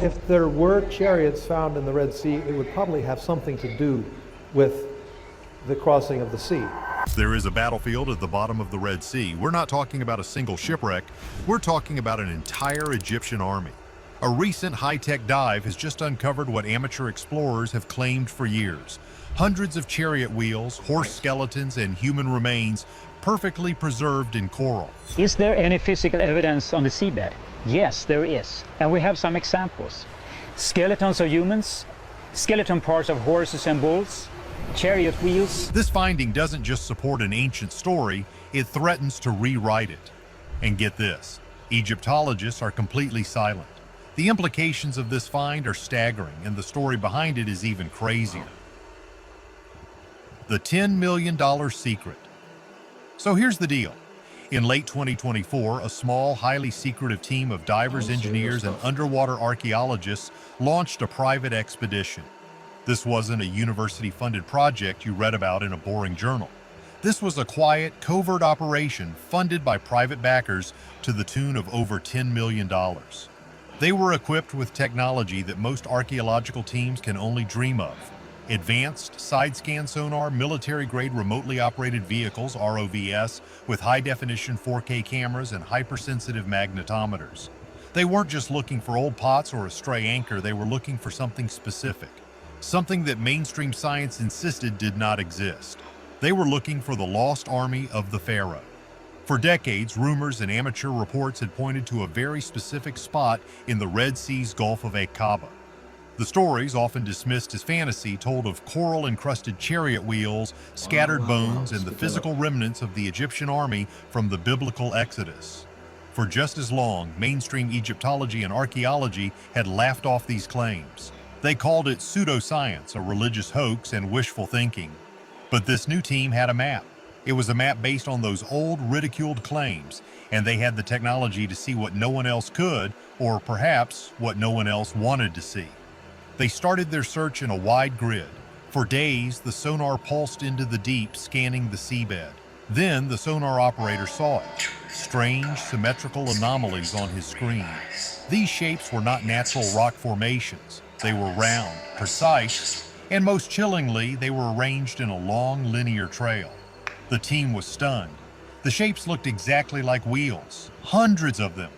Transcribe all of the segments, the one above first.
If there were chariots found in the Red Sea, it would probably have something to do with the crossing of the sea. There is a battlefield at the bottom of the Red Sea. We're not talking about a single shipwreck. We're talking about an entire Egyptian army. A recent high-tech dive has just uncovered what amateur explorers have claimed for years. Hundreds of chariot wheels, horse skeletons, and human remains perfectly preserved in coral. Is there any physical evidence on the seabed? Yes, there is. And we have some examples. Skeletons of humans, skeleton parts of horses and bulls, chariot wheels. This finding doesn't just support an ancient story, it threatens to rewrite it. And get this, Egyptologists are completely silent. The implications of this find are staggering, and the story behind it is even crazier. The $10 million secret. So here's the deal. In late 2024, a small, highly secretive team of divers, engineers, and underwater archaeologists launched a private expedition. This wasn't a university-funded project you read about in a boring journal. This was a quiet, covert operation funded by private backers to the tune of over $10 million. They were equipped with technology that most archaeological teams can only dream of. Advanced side-scan sonar, military-grade remotely operated vehicles, ROVs, with high-definition 4K cameras and hypersensitive magnetometers. They weren't just looking for old pots or a stray anchor, they were looking for something specific. Something that mainstream science insisted did not exist. They were looking for the lost army of the Pharaoh. For decades, rumors and amateur reports had pointed to a very specific spot in the Red Sea's Gulf of Aqaba. The stories, often dismissed as fantasy, told of coral-encrusted chariot wheels, scattered bones, and the physical remnants of the Egyptian army from the biblical Exodus. For just as long, mainstream Egyptology and archaeology had laughed off these claims. They called it pseudoscience, a religious hoax, and wishful thinking. But this new team had a map. It was a map based on those old, ridiculed claims, and they had the technology to see what no one else could, or perhaps what no one else wanted to see. They started their search in a wide grid. For days, the sonar pulsed into the deep, scanning the seabed. Then the sonar operator saw it. Strange, symmetrical anomalies on his screen. These shapes were not natural rock formations. They were round, precise, and most chillingly, they were arranged in a long, linear trail. The team was stunned. The shapes looked exactly like wheels, hundreds of them.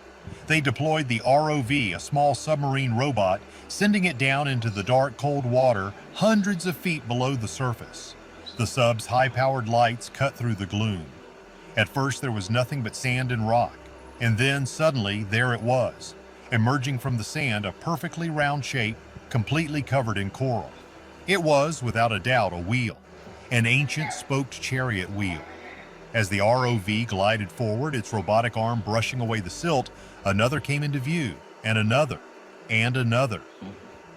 They deployed the ROV, a small submarine robot, sending it down into the dark, cold water hundreds of feet below the surface. The sub's high-powered lights cut through the gloom. At first, there was nothing but sand and rock, and then suddenly, there it was, emerging from the sand, a perfectly round shape, completely covered in coral. It was, without a doubt, a wheel, an ancient spoked chariot wheel. As the ROV glided forward, its robotic arm brushing away the silt, another came into view, and another, and another.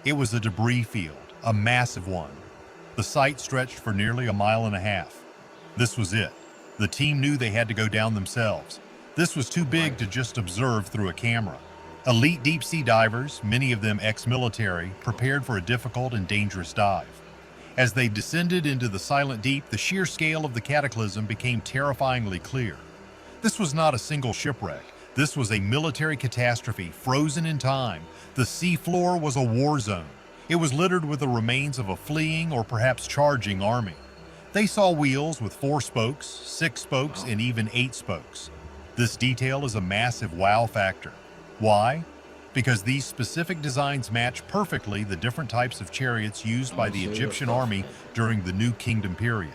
It was a debris field, a massive one. The site stretched for nearly 1.5 miles. This was it. The team knew they had to go down themselves. This was too big to just observe through a camera. Elite deep-sea divers, many of them ex-military, prepared for a difficult and dangerous dive. As they descended into the silent deep, the sheer scale of the cataclysm became terrifyingly clear. This was not a single shipwreck. This was a military catastrophe, frozen in time. The seafloor was a war zone. It was littered with the remains of a fleeing or perhaps charging army. They saw wheels with 4 spokes, 6 spokes, and even 8 spokes. This detail is a massive wow factor. Why? Because these specific designs match perfectly the different types of chariots used by the Egyptian army during the New Kingdom period.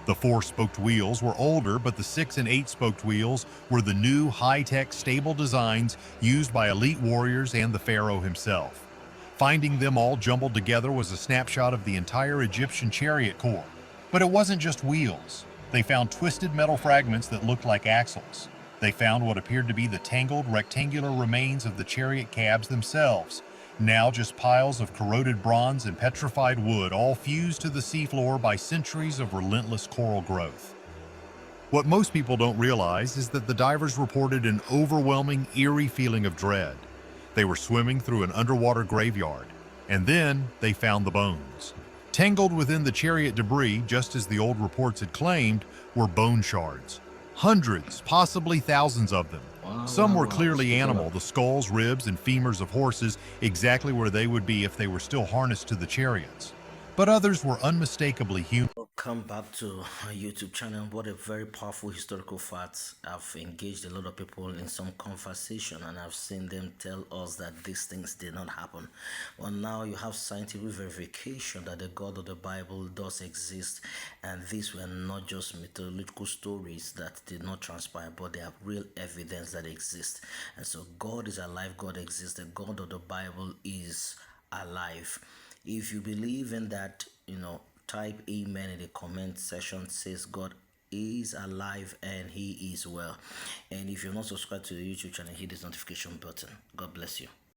The 4-spoked wheels were older, but the 6 and 8-spoked wheels were the new, high-tech, stable designs used by elite warriors and the Pharaoh himself. Finding them all jumbled together was a snapshot of the entire Egyptian chariot corps. But it wasn't just wheels. They found twisted metal fragments that looked like axles. They found what appeared to be the tangled, rectangular remains of the chariot cabs themselves, now just piles of corroded bronze and petrified wood, all fused to the seafloor by centuries of relentless coral growth. What most people don't realize is that the divers reported an overwhelming, eerie feeling of dread. They were swimming through an underwater graveyard, and then they found the bones. Tangled within the chariot debris, just as the old reports had claimed, were bone shards. Hundreds, possibly thousands of them, Some were Wow. clearly Speak animal, up. the skulls, ribs, and femurs of horses, exactly where they would be if they were still harnessed to the chariots. But others were unmistakably human. Welcome back to our YouTube channel. What a very powerful historical fact. I've engaged a lot of people in some conversation and I've seen them tell us that these things did not happen. Well, now you have scientific verification that the God of the Bible does exist, and these were not just mythological stories that did not transpire, but they have real evidence that exist. And so God is alive, God exists, the God of the Bible is alive. If you believe in that, type amen in the comment section. Says God is alive and he is well. And if you're not subscribed to the YouTube channel, hit this notification button. God bless you.